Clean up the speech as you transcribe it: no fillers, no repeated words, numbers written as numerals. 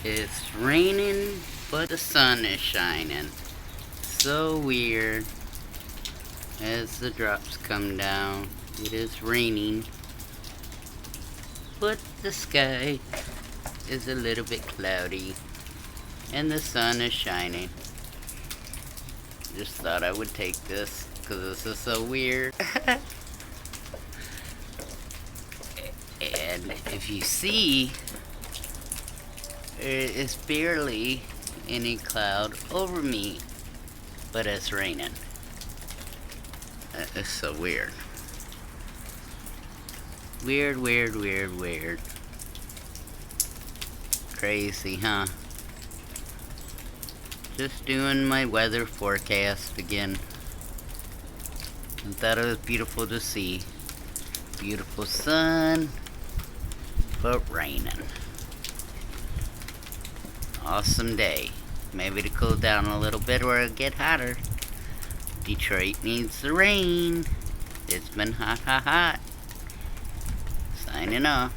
It's raining, but the sun is shining. So weird. As the drops come down, it is raining, but the sky is a little bit cloudy, and the sun is shining. Just thought I would take this, because this is so weird. And if you see, there is barely any cloud over me, but it's raining. It's so weird. Weird, weird, weird, weird. Crazy, huh? Just doing my weather forecast again. I thought it was beautiful to see. Beautiful sun, but raining. Awesome day. Maybe to cool down a little bit or it'll get hotter. Detroit needs the rain. It's been hot, hot, hot. Signing off.